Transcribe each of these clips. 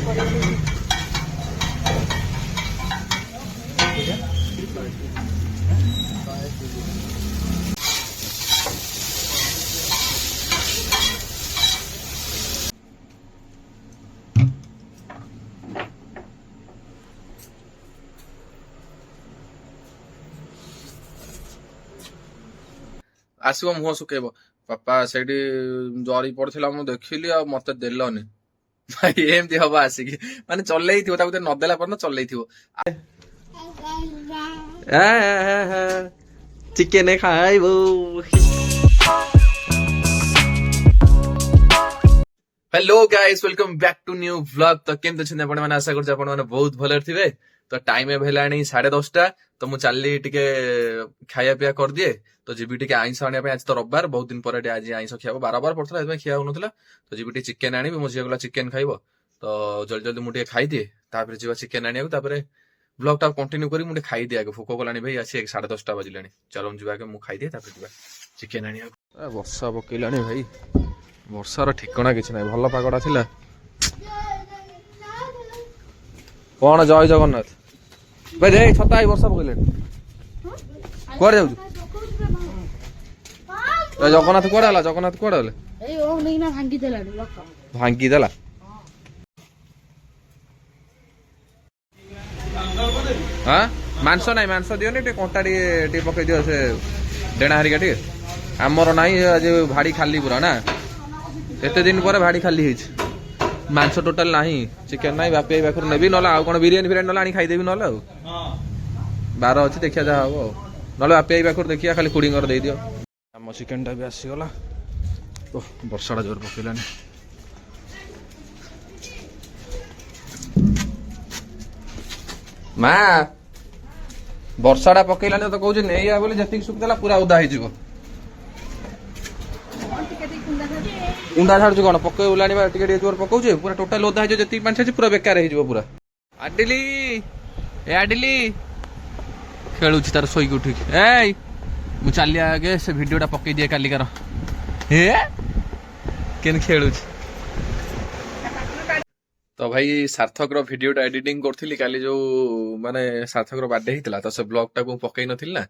आसब मुह सुखेब पापा से जरी पड़ा देखिली आ मत देलनि भाई एमती हम आसिक माने चल नदेला पर चल चिकेन खाइब hello guys welcome back to new vlog तो केमती अच्छे आपने आशा कर बहुत भले थे तो टाइम एवं है 10:30 तो मुझे चलि टे खाया पिया कर दिए तो जी टे आईंस आने आज तो रविवार बहुत दिन पर आज आईंस खिया 12 बार पड़ता खिया हो तो जी टे चिकेन आनी मो झील गला चिकेन खाइब तो जल्दी जल्दी मुझे खाई दिए तापर जी चिकेन आने ब्लॉग टा कंटिन्यू करी मुझे खाई दिए भोक गलानी भाई आसी 10:30 बजला चलो जाके मुझे खाई दिए चिकेन आने वर्षा पकईला भाई वर्षार ठिकना किसी ना भल पगड़ा थिला कौन जय जगन्नाथ भाई देख छता वर्षा पकईले कुआड़े जाऊ जगन्नाथ कुआड़े हला जगन्नाथ कुआड़े हले भांगी देला हाँ मांस ना मांस दियो टे कंटा टे पकई दियो से डेणा हरिका टे आमर ना आज भाड़ी खाली पूरा ना एत दिन पर भाड़ी खाली मांस टोटाल ना चिकेन ना बापी पाखर नेबी ना आउ कौन बिरियानी फिरियानी ना खाईदेवी ना बार अच्छी देखिया जहाँ हम ना बापी पाखर देखिया खाली खुड़ी दे दियो आम चिकेन टा भी आसीगला वर्षा जोर पकईलानी माँ वर्षा पकईलानी तो कौन नहीं बोले जी सुखदेला पूरा उदा हो उंडा छाड़ू कौन पकईलानी टे जोर पकाऊे पूरा टोटाल ओदा जी पानी छाड़ी पूरा बेकार हो पूरा आडिली ए आडिली खेलु तार शोक उठिक ए मुझे चली आगे से भिडटा पकई दिए कालिकार के खेलु तो भाई सार्थक भिडियो एडिटिंग करी काली जो माने सार्थक बर्थडे होता तो से ब्लॉग टा पकई नी ना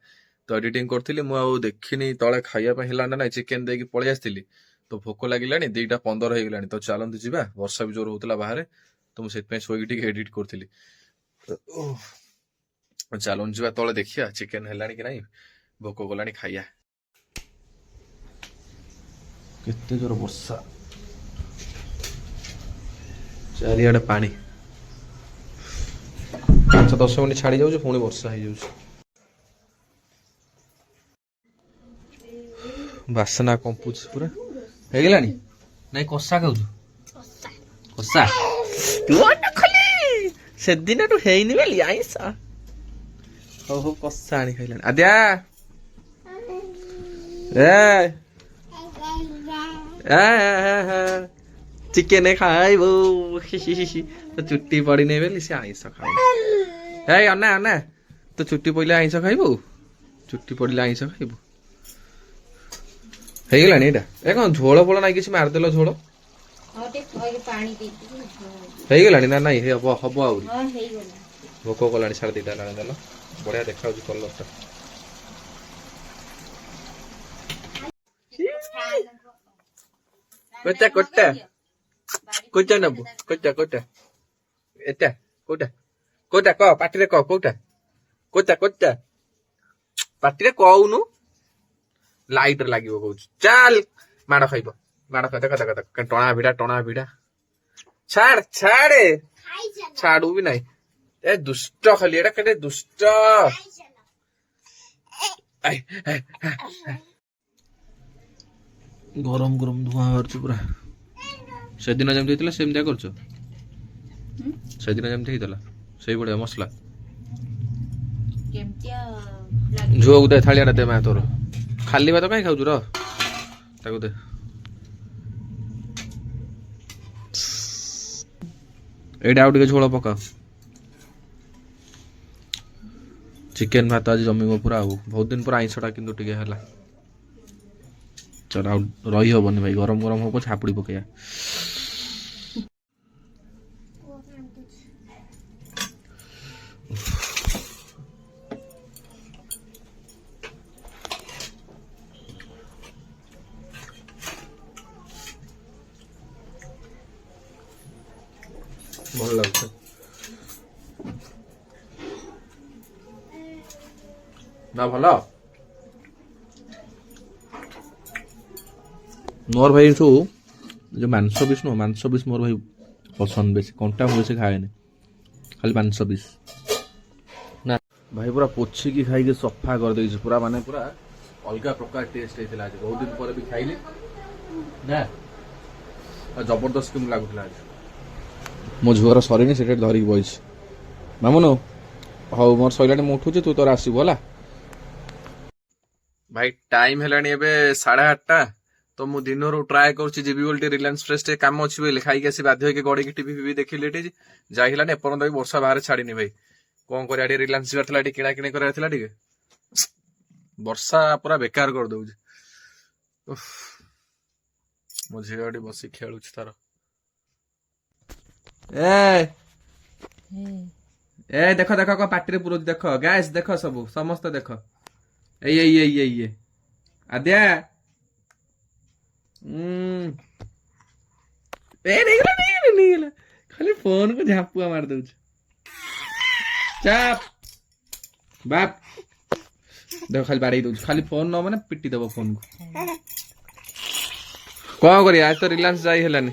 तो एडिटिंग करी मुझे देखनी तले खाया ना चिकेन देकी पलि आसती तो भोक लगे 2:15 हो गलानी तो चलते जा वर्षा भी जोर होता बाहर तो मुझे शोक एडिट करी चलन जा तले देखिया चिकेन है कि नहीं भोक गला खाइया केते जोर वर्षा चारिआडे पानी 5-10 मिनट छाड़ी जाऊँ पुणी वर्षा हो जाऊँ बासना कंपुच पूरा हो गलानी नहीं कषा खाऊ कषा से दिन तू हैनी बेली आईस हो हो कषा आनी खाइलानी आद्या ए चिकेन खाइब तो चुट्टी पड़ी नहीं बेली से आईस खाइब ए अन्ना अन्ना तो चुट्टी पड़े आईस खाइब चुट्टी पड़े आईस खाइब हो गलानी ए कौन झोल फोल ना कि मारदेल झोल हो गलानी ना नाई हम हम आ भोक गला 2:30 देल बढ़िया देखा कलर टा कोटा कोटा नबु कोटा कोटा एटा कोटा कोटा क पाटी क कोटा कोटा कोटा पाटी कहूनु लाइट लगे कह चल माड़ खाइब माड़ खा देख देख टणा भिड़ा छाड़ छाड़े छाड़ू भी नहीं ए दुष्ट खाली एटा केटे दुष्ट गरम गरम धुआं बाहर पूरा से दिन जमी होता सेमती कर से दिन जमी होता से भाया मसला झुआ को दे थालिया दे मैं तोर खाली भात कहीं खाऊ रहा दे एटा आउ झोल पका चिकेन भात आज जमीब पूरा बहुत दिन पर आईंसटा किंतु टिके है चल रही हबनी भाई गरम गरम हम छापुड़ी पकया ଭଲ ଲାଗୁଛି ନା ଭଲ मोर भाई जो मांस पिस नुह मांस पिस मोर भाई पसंद बेसी कंटा मुझे से खाए खाली मांस पिस ना भाई पूरा पोछी की खाई के सफा कर दे पूरा माने पूरा अलग प्रकार टेस्ट होता आज बहुत दिन पर भी खाइली ना जबरदस्त केम लगुला आज मो झुआर सरीनी से धरिक बस मामुन हाँ मोर सैला मुठुचे तू तोर आसबू है भाई टाइम है 8:30 तो मु दिन ट्राए कर रिलायंस फ्रेश काम अच्छी बोले खाई आसी बाध्य गड़ी टीवी फीवी देखिले जाइला एपर्तंत भी वर्षा बाहर छाड़ी भाई कौन कर रिलायंस जाता किणा किणी कर वर्षा पूरा बेकार कर दौर मो झील बस खेलु तार ए देख देख कौन पार्टी पुरो देख गैस देख सब समस्त देख ये आद्या नहीं खाली फोन को झापुआ मार दउछ चाप बाप देखो खाली बाड़ी दउछ खाली फोन न माने पिटी देबो फोन को कौन करिया आज तो रिलायंस जाई हेलानी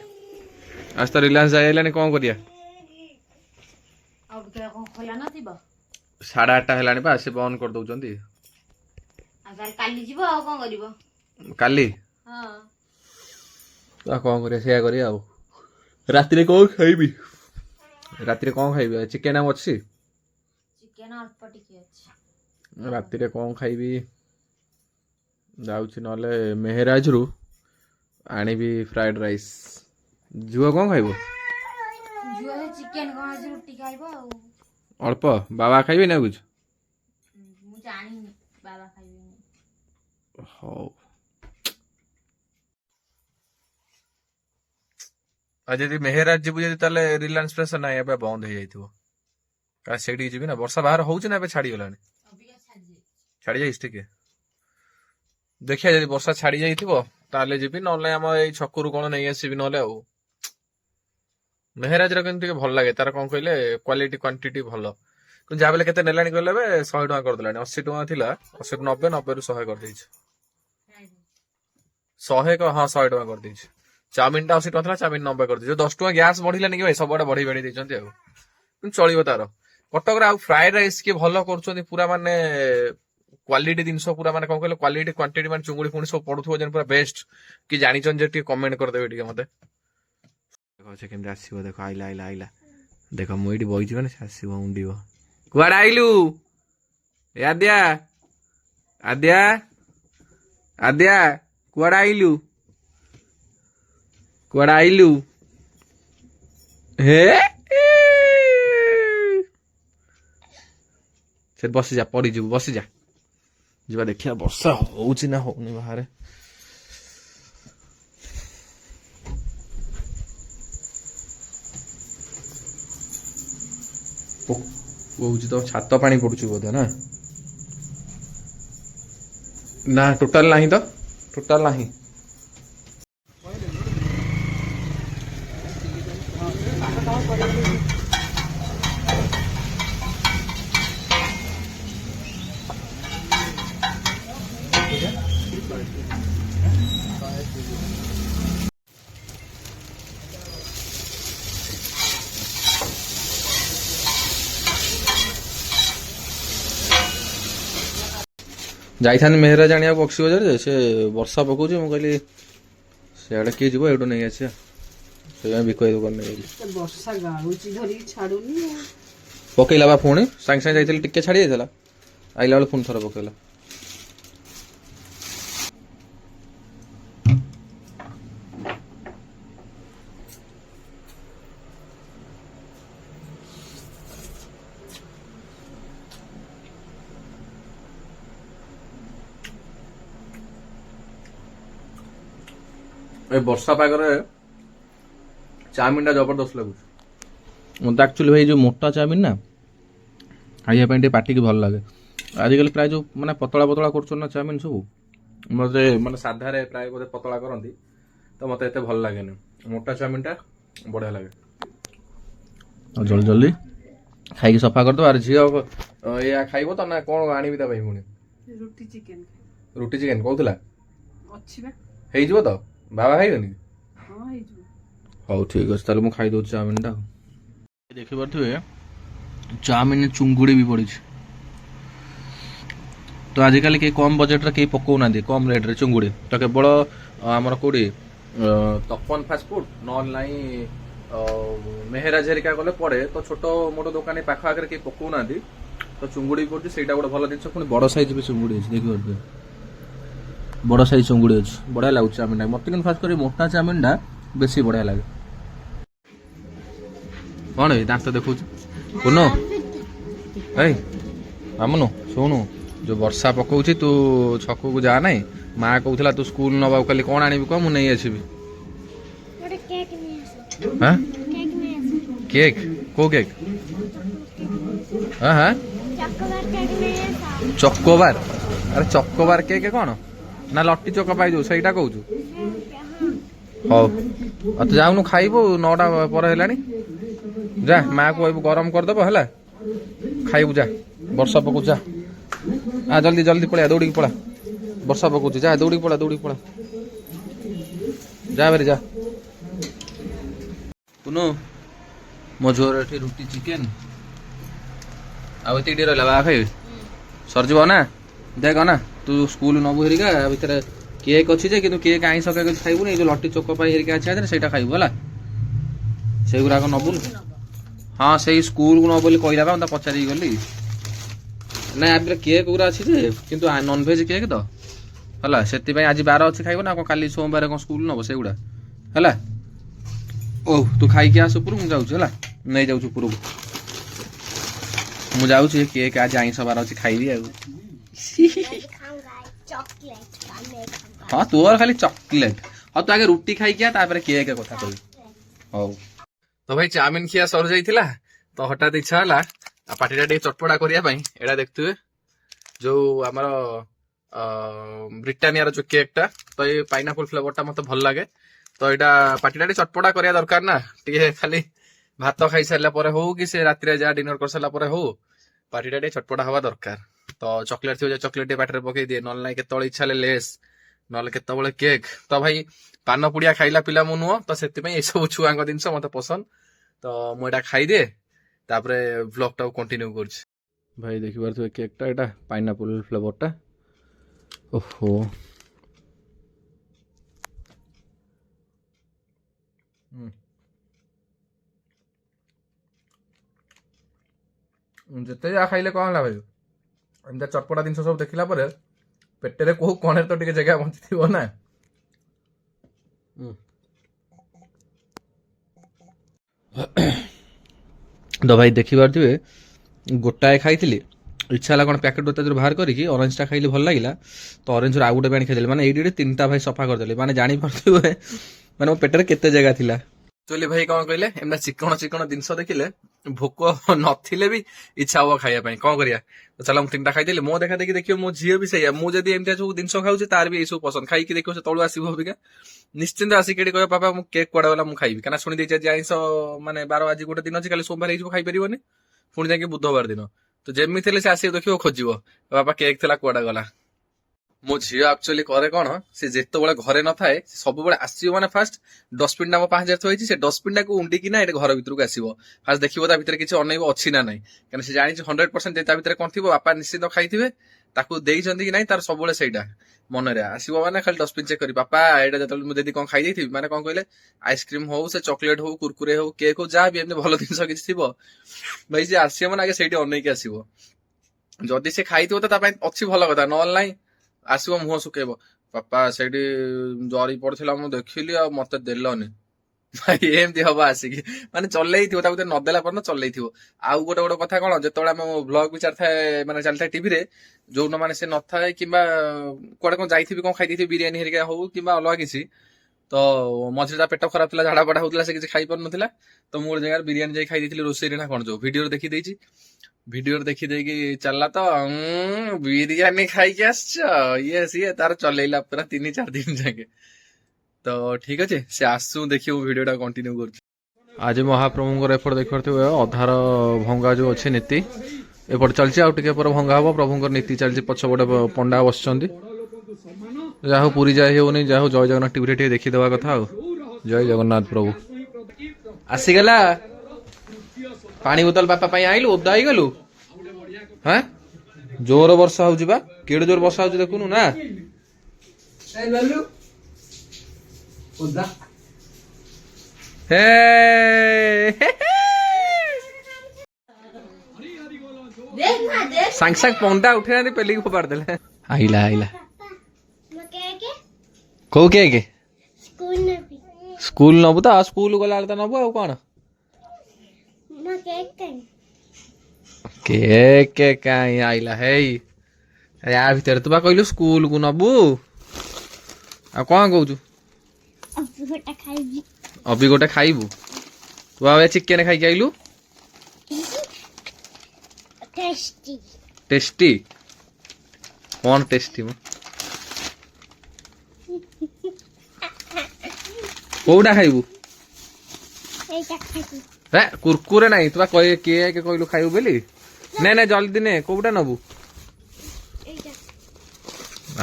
आज तो रिलायंस जाई हेलानी कौन करिया अब के कोन खोला न थिबो 8:30 हेलानी बा से बंद कर दउचंती अगर काली जीवो आ कोन करिवो काली हां कौन करिया सेया करिया अब राति रे कौन खाइबी राति रे कौन खाइबी चिकन अच्छी चिकन अल्प टिके अछि राति रे कौन खाइबी जाउछि नले मेहराज रु आनिबी फ्राइड राइस जुआ कौन खाइबो जुआ चिकन कोन आज रोटी खाइबो अल्प बाबा खाइबे ना कुछ मु जानि बाबा खाइबे हो आज यदि मेहराज जीवु जदि ताले रिलायंस फ्रेश ना एबे बंद हो जाइथिबो का सेडी जीबी ना वर्षा बाहर होउछ ना एबे छाड़ी गलानी छाड़ी जाइस ठीक है देखिया जदि वर्षा छाड़ी जाइथिबो ताले जीबी नले हम ए छकुरु कोन नै आसीबी नले आ मेहराज रा केन भल लागे तार कोन कहले क्वालिटी क्वांटिटी भलो कि जा बेले केते नेलानी कहले बे 100 टका कर देलानी 80 टका थिला 80 90 90 रु 100 कर दैछ 100 को हां 100 टका कर दैछ चाउमिन टा 80 टका चाउमिन 90 कर दी 10 टका गैस बढ़िलानी कि भाई सब बड़ा बढ़ी बढ़ी देछंती आ चलिबो तार कटक रा फ्राइड राइस के भलो करछंती पूरा माने क्वालिटी जिनस पूरा माने कोन कहले क्वालिटी क्वांटिटी माने चुंगुड़ी पुणी सब पडुथबो जन पूरा बेस्ट कि जानि छन जे टी कमेंट कर देबे टी मते देखो से केम आसीबो देखो आइला आइला आइला देखो मु एटी बइछि माने आसीबो उंडीबो कुआड आइलु आद्या आद्या आद्या कुआड आइलु कुआड आइलु हे से बस जा पड़ी जीव बस जा जीवा देखिया वर्षा होउछि ना होउनी बाहर होउछि तो छात पानी पडुछि बोधे ना ना टोटल नाही तो टोटल नाही जाइथान मेहराज आनिया बक्सी बजार से वर्षा पकाउछ मु कहली सेआडे किए जीव एडो नहीं आछिया से बिकई दुकान नहीं वर्षा गाळुची धरी छाडुनी पकेला बा पुणी सांग सांग जाइतले टिके छाडी जाइतला आइला बेले पुणी थर पकेला ए वर्षा पागरे चाउमिन टा जबरदस्त लगुच मत एक्चुअली भाई जो मोटा चाउमिन ना खाइबा पार्टी की भल लगे आजिकल प्राय जो माने पतला पतला कर चाउमिन सब मत माने साधा रे प्राय बोधे पतला करती तो मत एत भल लगे मोटा चाउमिन टा बढ़िया लगे ଜଲ୍ଦି ଜଲ୍ଦି ଖାଇକି ସଫା କରିଦେବ। ଆରେ ଝିଅ ଏଇଆ ଖାଇବ ତ ନା କ'ଣ ଆଣିବି ତା ପାଇଁ ପୁଣି? ରୁଟି ଚିକେନ ରୁଟି ଚିକେନ କହୁଥିଲା ଅଛି ବା। ହେଇଯିବ ତ? ବାବା ଖାଇବେନି? ହଁ ହେଇଯିବ। ହଉ ଠିକ ଅଛି, ତାହେଲେ ମୁଁ ଖାଇଦେଉଛି ଚାଉମିନଟା। ଦେଖିପାରୁଥିବେ ଚାଉମିନ ଚୁଙ୍ଗୁଡ଼ି ବି ପଡ଼ିଛି। ତ ଆଜିକାଲି କେହି କମ୍ ବଜେଟରେ କେହି ପକାଉନାହାନ୍ତି କମ୍ ରେଟ୍ରେ ଚୁଙ୍ଗୁଡ଼ି। ତ କେବଳ ଆମର କେଉଁଠି ତପନ ଫାଷ୍ଟଫୁଡ଼ ନହେଲେ ନାହିଁ ମେହେରାଜ ହେରିକା ଗଲେ ପଡ଼େ। ତ ଛୋଟ ମୋଟ ଦୋକାନୀ ପାଖ ଆଖରେ କେହି ପକାଉନାହାନ୍ତି। ତ ଚୁଙ୍ଗୁଡ଼ି ବି ପଡ଼ୁଛି, ସେଇଟା ଗୋଟେ ଭଲ ଜିନିଷ। ପୁଣି ବଡ଼ ସାଇଜ୍ ବି ଚୁଙ୍ଗୁଡ଼ି ଅଛି, ଦେଖିପାରୁଥିବେ ବଡ଼ ସାଇଜ୍ ଚୁଙ୍ଗୁଡ଼ି ଅଛି। ବଢ଼ିଆ ଲାଗୁଛି ଚାଉମିନଟା ମୋତେ, କିନ୍ତୁ ଖାସ୍ କରି ମୋଟା ଚାଉମିନଟା ବେଶୀ ବଢ଼ିଆ ଲାଗେ। କ'ଣ ଏଇ ଦାନ୍ତ ଦେଖାଉଛି କୁନୁ? ଏଇ ମାମୁନୁ ଶୁଣୁ, ଯୋଉ ବର୍ଷା ପକଉଛି ତୁ ଛକକୁ ଯା ନାହିଁ। ମା କହୁଥିଲା ତୁ ସ୍କୁଲ ନବାକୁ କାଲି କ'ଣ ଆଣିବି କହ, ମୁଁ ନେଇ ଆସିବି। ହଁ କେକ୍? କୋଉ କେକ୍? ହଁ ହଁ ଚକୋବାର? ଆରେ ଚକୋବାର କେକ୍ କ'ଣ ନା ଲଟି ଚକ ପାଇଯିବୁ ସେଇଟା କହୁଛୁ? ହଉ ଆଉ ତୁ ଯାଉନୁ ଖାଇବୁ, 9ଟା ପରେ ହେଲାଣି। ଯା ମାଆକୁ କହିବୁ ଗରମ କରିଦେବ ହେଲା, ଖାଇବୁ ଯା। ବର୍ଷା ପକଉଛି ଯା, ଜଲ୍ଦି ଜଲ୍ଦି ପଳା, ଦୌଡ଼ିକି ପଳା। ବର୍ଷା ପକଉଛି, ଯା ଦୌଡ଼ିକି ପଳା, ଦୌଡ଼ିକି ପଳା, ଯା ବେରେ ଯା। କୁନୁ ମୋ ଝିଅର ଏଠି ରୁଟି ଚିକେନ ଆଉ ଏତିକି ଟିକେ ରହିଲା, ବାବା ଖାଇବେ ସରିଯିବ ନା? ଦେଖ ନା ତୁ ସ୍କୁଲ ନବୁ ହେରିକା, ଭିତରେ କେକ୍ ଅଛି ଯେ, କିନ୍ତୁ କେକ୍ ଆଇଁଷ କେକ୍ ଖାଇବୁନି। ଏଇ ଯୋଉ ଲଟି ଚକ ପାଇ ହେରିକା ଅଛି ସେଇଟା ଖାଇବୁ ହେଲା, ସେଇଗୁଡ଼ାକ ନବୁନି। ହଁ ସେଇ ସ୍କୁଲକୁ ନବ ବୋଲି କହିଲା ବା, ମୁଁ ତା ପଚାରିକି ଗଲି। ନାଇଁ ଆ ଭିତରେ କେକ୍ ଗୁରା ଅଛି ଯେ, କିନ୍ତୁ ନନଭେଜ କେକ୍ ତ ହେଲା, ସେଥିପାଇଁ ଆଜି ବାର ଅଛି ଖାଇବ ନା, କ'ଣ କାଲି ସୋମବାର କ'ଣ ସ୍କୁଲ ନବ ସେଗୁଡ଼ା ହେଲା। ଓ ତୁ ଖାଇକି ଆସ ଉପରକୁ, ମୁଁ ଯାଉଛି ହେଲା, ନେଇଯାଉଛି ଉପରକୁ। ମୁଁ ଯାଉଛି, କେକ୍ ଆଜି ଆଇଁଷ ବାର ଅଛି ଖାଇବି ଆଉ। ହଁ ତୋର ଖାଲି ଚକୋଲେଟ। ହଉ ତୁ ଆଗେ ରୁଟି ଖାଇକି ଆ, ତାପରେ କେକ୍ କଥା କହିବି। ହଉ ତ ଭାଇ ଚାଉମିନ ଖିଆ ସରିଯାଇଥିଲା, ତ ହଠାତ୍ ଇଚ୍ଛା ହେଲା ପାଟିଟା ଟିକେ ଚଟପଟା କରିବା ପାଇଁ। ଏଇଟା ଦେଖୁଥିବେ ଯୋଉ ଆମର ବ୍ରିଟାନିଆର ଯୋଉ କେକ୍ ଟା, ତ ଏଇ ପାଇନାପଲ ଫ୍ଲେଭରଟା ମତେ ଭଲ ଲାଗେ। ତ ଏଇଟା ପାଟିଟା ଟିକେ ଚଟପଟା କରିବା ଦରକାର ନା, ଟିକେ ଖାଲି ଭାତ ଖାଇସାରିଲା ପରେ ହଉ କି ସେ ରାତିରେ ଯାହା ଡିନର କରିସାରିଲା ପରେ ହଉ, ପାଟିଟା ଟିକେ ଚଟପଟା ହବା ଦରକାର। ତ ଚକୋଲେଟ ଥିବ, ଚକୋଲେଟ ଟିକେ ପାଟିରେ ପକେଇ ଦିଏ, ନହେଲେ ନାହିଁ କେତେବେଳେ ଇଚ୍ଛା ହେଲେ ଲେସ୍, ନହେଲେ କେତେବେଳେ କେକ୍। ତ ଭାଇ ପାନ ପୁଡ଼ିଆ ଖାଇଲା ପିଲା ମୁଁ ନୁହଁ, ତ ସେଥିପାଇଁ ଏସବୁ ଛୁଆଙ୍କ ଜିନିଷ ମତେ ପସନ୍ଦ। ତ ମୁଁ ଏଇଟା ଖାଇଦିଏ, ତାପରେ ଭ୍ଲଗ ଟାକୁ କଣ୍ଟିନ୍ୟୁ କରୁଛି। ଭାଇ ଦେଖିପାରୁଥିବେ କେକ୍ଟା, ଏଇଟା ପାଇନାପଲ ଫ୍ଲେଭରଟା। ଓହୋ ଯେତେ ଯାହା ଖାଇଲେ କ'ଣ ହେଲା ଭାଇ, ଏମିତି ଚଟପଟା ଜିନିଷ ସବୁ ଦେଖିଲା ପରେ ପେଟରେ କୋଉ କଣରେ ତ ଟିକେ ଜାଗା ବଞ୍ଚିଥିବ ନା। ତ ଭାଇ ଦେଖିପାରୁଥିବେ ଗୋଟାଏ ଖାଇଥିଲି, ଇଚ୍ଛା ହେଲା କ'ଣ ପ୍ୟାକେଟ ତା ଦେହରୁ ବାହାର କରିକି ଅରେଞ୍ଜଟା ଖାଇଲି, ଭଲ ଲାଗିଲା। ତ ଅରେଞ୍ଜରୁ ଆଉ ଗୋଟେ ବି ଆଣି ଖାଇଦେଲି, ମାନେ ଏଇଠି 3ଟା ଭାଇ ସଫା କରିଦେଲି। ମାନେ ଜାଣିପାରୁଥିବେ ମାନେ ମୋ ପେଟରେ କେତେ ଜାଗା ଥିଲା। ଆକ୍ଚୁଆଲି ଭାଇ କ'ଣ କହିଲେ, ଏମିତି ଚିକଣ ଚିକଣ ଜିନିଷ ଦେଖିଲେ ଭୋକ ନଥିଲେ ବି ଇଚ୍ଛା ହବ ଖାଇବା ପାଇଁ। କ'ଣ କରିବା, ଚାଲ ମୁଁ 3ଟା ଖାଇଦେଲି। ମୋ ଦେଖା ଦେଖି ଦେଖିବ ମୋ ଝିଅ ବି ସେଇଆ, ମୁଁ ଯଦି ଏମିତିଆ ସବୁ ଜିନିଷ ଖାଉଛି ତାର ବି ଏଇସବୁ ପସନ୍ଦ। ଖାଇକି ଦେଖିବ ସେ ତଳୁ ଆସିବ ଅବିକା ନିଶ୍ଚିନ୍ତ ଆସିକି ଏଠି କହିବ ବାପା ମୁଁ କେକ୍ କୁଆଡେ ଗଲା, ମୁଁ ଖାଇବି। କାରଣ ଶୁଣି ଦେଇଛି ଆଜି ଆଇଁଷ ମାନେ ବାର, ଆଜି ଗୋଟେ ଦିନ ଅଛି, କାଲି ସୋମବାର ହେଇଯିବ, ଖାଇପାରିବନି। ପୁଣି ଯାଇକି ବୁଧବାର ଦିନ, ତ ଯେମିତି ହେଲେ ସେ ଆସିକି ଦେଖିବ, ଖୋଜିବ ବାପା କେକ୍ ଥିଲା କୁଆଡେ ଗଲା। ମୋ ଝିଅ ଆକ୍ଚୁଆଲି କରେ କ'ଣ, ସେ ଯେତେବେଳେ ଘରେ ନଥାଏ ସବୁବେଳେ ଆସିବ ମାନେ ଫାଷ୍ଟ ଡଷ୍ଟବିନ୍ ଟା ମୋ ପାଖରେ ଥୋଇଛି, ସେ ଡଷ୍ଟବିନ୍ ଟାକୁ ଉଣ୍ଡିକିନା ଏଠି ଘର ଭିତରକୁ ଆସିବ। ଫାଷ୍ଟ ଦେଖିବ ତା ଭିତରେ କିଛି ଅନେଇବ ଅଛି ନା ନାହିଁ, କାରଣ ସେ ଜାଣିଛି 100% ତା ଭିତରେ କ'ଣ ଥିବ ବାପା ନିଶ୍ଚିତ ଖାଇଥିବେ, ତାକୁ ଦେଇଛନ୍ତି କି ନାହିଁ ତାର ସବୁବେଳେ ସେଇଟା ମନରେ। ଆସିବ ମାନେ ଖାଲି ଡଷ୍ଟବିନ୍ ଚେକ୍ କରି, ବାପା ଏଇଟା ଯେତେବେଳେ ମୁଁ ଯଦି କ'ଣ ଖାଇଦେଇଥିବି, ମାନେ କ'ଣ କହିଲେ ଆଇସ୍କ୍ରିମ ହଉ, ସେ ଚକୋଲେଟ ହଉ, କୁରକୁରେ ହଉ, କେକ୍ ହଉ, ଯାହା ବି ଏମିତି ଭଲ ଜିନିଷ କିଛି ଥିବ ଭାଇ, ସେ ଆସିବ ମାନେ ଆଗେ ସେଇଠି ଅନେଇକି ଆସିବ। ଯଦି ସେ ଖାଇଥିବ ତ ତା ପାଇଁ ଅଛି ଭଲ କଥା, ନହେଲେ ନାହିଁ ଆସିବ ମୁହଁ ଶୁଖେଇବ, ବାପା ସେଇଠି ଜରି ପଡିଥିଲା ମୁଁ ଦେଖିଲି ଆଉ ମତେ ଦେଲନି। ଭାଇ ଏମିତି ହବ ଆସିକି, ମାନେ ଚଲେଇଥିବ, ତା ଭିତରେ ନଦେଲା ପର୍ଯ୍ୟନ୍ତ ଚଲେଇଥିବ। ଆଉ ଗୋଟେ ଗୋଟେ କଥା କ'ଣ, ଯେତେବେଳେ ଆମ ବ୍ଲଗ ବି ଚାଲିଥାଏ, ମାନେ ଚାଲିଥାଏ ଟିଭିରେ, ଯୋଉନ ମାନେ ସେ ନଥାଏ କିମ୍ବା କୁଆଡେ କ'ଣ ଯାଇଥିବି, କ'ଣ ଖାଇଦେଇଥିବି, ବିରିୟାନୀ ହେରିକା ହଉ କିମ୍ବା ଅଲଗା କିଛି, ତ ମଝିରେ ତା ପେଟ ଖରାପ ଥିଲା, ଝାଡା ପାଡା ହଉଥିଲା, ସେ କିଛି ଖାଇପାରୁନଥିଲା। ତ ମୁଁ ଗୋଟେ ଜାଗାରେ ବିରିୟାନୀ ଯାଇ ଖାଇ ଦେଇଥିଲି, ରୋଷେଇରେ ନା କ'ଣ, ଯୋଉ ଭିଡିଓରେ ଦେଖିଦେଇଛି। ଭିଡିଓରେ ଦେଖିଦେଇକି ଚାଲିଲା ତ ବିରିୟାନୀ ଖାଇକି ଆସିଛ, ଇଏ ସିଏ ତାର ଚଲେଇଲା ପୁରା 3-4 ଦିନ ଯାକେ। ତ ଠିକ ଅଛି, ସେ ଆସୁ ଦେଖିବୁ ଭିଡିଓ ଟା କଣ୍ଟିନ୍ୟୁ କରୁଛି। आज महाप्रभुଙ୍କର ଏପଟେ ଦେଖିପାରୁଥିବେ ଅଧାର ଭଙ୍ଗା ଯୋଉ ଅଛି ନୀତି ଏପଟେ ଚାଲିଛି ଆଉ ଟିକେ ପରେ ଭଙ୍ଗା ହବ ପ୍ରଭୁଙ୍କର ନୀତି ଚାଲିଛି ପଛପଟେ ପଣ୍ଡା ବସିଛନ୍ତି ଯାହା ହଉ ପୁରୀ ଯାଇ ହେଉନି ଯାହା ହଉ ଜୟ ଜଗନ୍ନାଥ ଟିଭିରେ ଟିକେ ଦେଖିଦେବା କଥା ଆଉ ଜୟ ଜଗନ୍ନାଥ ପ୍ରଭୁ ଆସିଗଲା ପାଣି ବୋତଲ ବାପା ପାଇଁ ଆଇଲୁ ଓଦା ହେଇଗଲୁ ହଁ ଜୋର ବର୍ଷା ହଉଛି ବା କେଡେ ଜୋର ବର୍ଷା ହଉଛି ଦେଖୁନୁ ନା ସାଙ୍ଗେ ସାଙ୍ଗେ ପଣ୍ଡା ଉଠେଇ ନାହାନ୍ତି ପେଲିକି ଫୋପାଡ଼ି ଦେଲେ ଆଇଲା ଆଇଲା କୋଉ କେକ୍ ସ୍କୁଲ ନବୁ ତ ସ୍କୁଲ ଗଲାବେଳେ ତ ନବୁ ଆଉ କଣ କେକ୍ କାଇଁ ଆଇଲା ହେଇ ୟା ଭିତରେ ତୁ ବା କହିଲୁ ସ୍କୁଲ କୁ ନବୁ ଆଉ କଣ କହୁଛୁ ଅବି ଗୋଟେ ଖାଇବୁ ତୁ ଆଉ ଚିକେନ ଖାଇକି ଆଇଲୁ ଟେଷ୍ଟି କଣ ଟେଷ୍ଟି ମ କୋଉଟା ଖାଇବୁ କୁରକୁରେ ନାଇଁ ତୁ ବା କେକ୍ କହିଲୁ ଖାଇବୁ ବୋଲି ନେ ନେ ଜଲ୍ଦି ନେ କୋଉଟା ନବୁ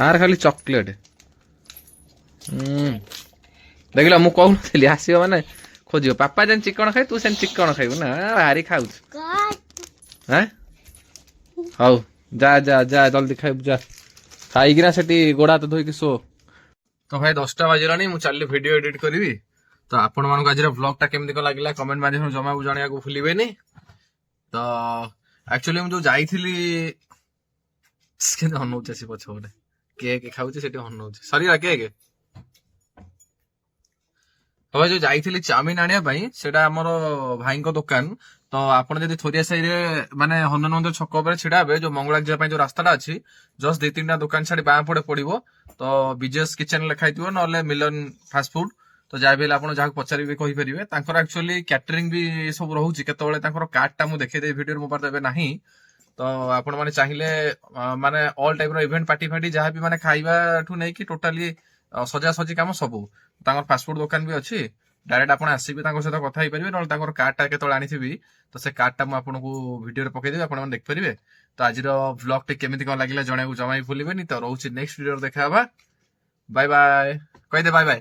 ଆର ଖାଲି ଚକୋଲେଟ ଦେଖିଲ ମୁଁ କହୁନଥିଲି ଆସିବ ମାନେ ଖୋଜିବ ପାପା ଯେନ୍ ଚିକଣ ଖାଇ ତୁ ସେନ୍ ଚିକଣ ଖାଇବୁ ନା ଭାରି ଖାଉଛୁ ହଉ ଯା ଯା ଯା ଜଲ୍ଦି ଖାଇବୁ ଯା ଖାଇକିନା ସେଠି ଗୋଡ ହାତ ଧୋଇକି ଶୋ ତ ଭାଇ 10ଟା ବାଜିଲାଣି ମୁଁ ଚାଲିଲି ଭିଡିଓ ଏଡିଟ କରିବି ତ ଆପଣମାନଙ୍କୁ ଆଜିର ବ୍ଲଗ ଟା କେମିତି କଣ ଲାଗିଲା କମେଣ୍ଟ ମାଧ୍ୟମରେ ଜମାକୁ ଜଣେଇବାକୁ ଭୁଲିବେନି ତ ଆକ୍ଚୁଆଲି ମୁଁ ଯୋଉ ଯାଇଥିଲି କେମିତି ଅନଉଛି ଆସି ପଛ ଗୋଟେ କେକ୍ ଖାଉଛି ସେଠି ଅନଉଛି ସରିଲା କେକ୍ હવે ଯୋଉ ଯାଇଥିଲି ଚାଉମିନ ଆଣିବା ପାଇଁ ସେଟା ଆମର ଭାଇଙ୍କ ଦୋକାନ ତ ଆପଣ ଯଦି ଥୋରିଆ ସାହିରେ ମାନେ ହନୁମାନ ମନ୍ଦିର ଛକ ଉପରେ ଛିଡା ହେବେ ଯୋଉ ମଙ୍ଗଳା ଯିବା ପାଇଁ ଯୋଉ ରାସ୍ତାଟା ଅଛି ଜଷ୍ଟ 2-3ଟା ଦୋକାନ ଛାଡି ବାଁ ପଟେ ପଡିବ ତ ବିଜେଏସ୍ କିଚେନ ଲେଖା ହେଇଥିବ ନହେଲେ ମିଲନ ଫାଷ୍ଟ ଫୁଡ ତ ଯାହା ବି ହେଲେ ଆପଣ ଯାହାକୁ ପଚାରିବେ କହିପାରିବେ ତାଙ୍କର ଆକ୍ଚୁଆଲି କ୍ୟାଟରିଂ ବି ସବୁ ରହୁଛି କେତେବେଳେ ତାଙ୍କର କାର୍ଡ ଟା ମୁଁ ଦେଖେଇଦେବି ଭିଡିଓରେ ମୋ ପାଖରେ ଏବେ ନାହିଁ ତ ଆପଣ ମାନେ ଚାହିଁଲେ ମାନେ ଅଲ୍ ଟାଇପ ର ଇଭେଣ୍ଟ ପାର୍ଟି ଫାର୍ଟି ଯାହା ବି ମାନେ ଖାଇବାଠୁ ନେଇକି ଟୋଟାଲି ସଜାସଜି କାମ ସବୁ ତାଙ୍କର ଫାଷ୍ଟଫୁଡ ଦୋକାନ ବି ଅଛି ଡାଇରେକ୍ଟ ଆପଣ ଆସିକି ତାଙ୍କ ସହିତ କଥା ହେଇପାରିବେ ନହେଲେ ତାଙ୍କର କାର୍ଡ ଟା କେତେବେଳେ ଆଣିଥିବି ତ ସେ କାର୍ଡ ଟା ମୁଁ ଆପଣଙ୍କୁ ଭିଡିଓରେ ପକେଇଦେବି ଆପଣ ମାନେ ଦେଖିପାରିବେ ତ ଆଜିର ଭ୍ଲଗ ଟି କେମିତି କଣ ଲାଗିଲା ଜଣେଇବାକୁ ଜମା ବି ଭୁଲିବେନି ତ ରହୁଛି ନେକ୍ସଟ ଭିଡିଓରେ ଦେଖା ହବା ବାଏ ବାଏ କହିଦେ ବାଏ ବାଏ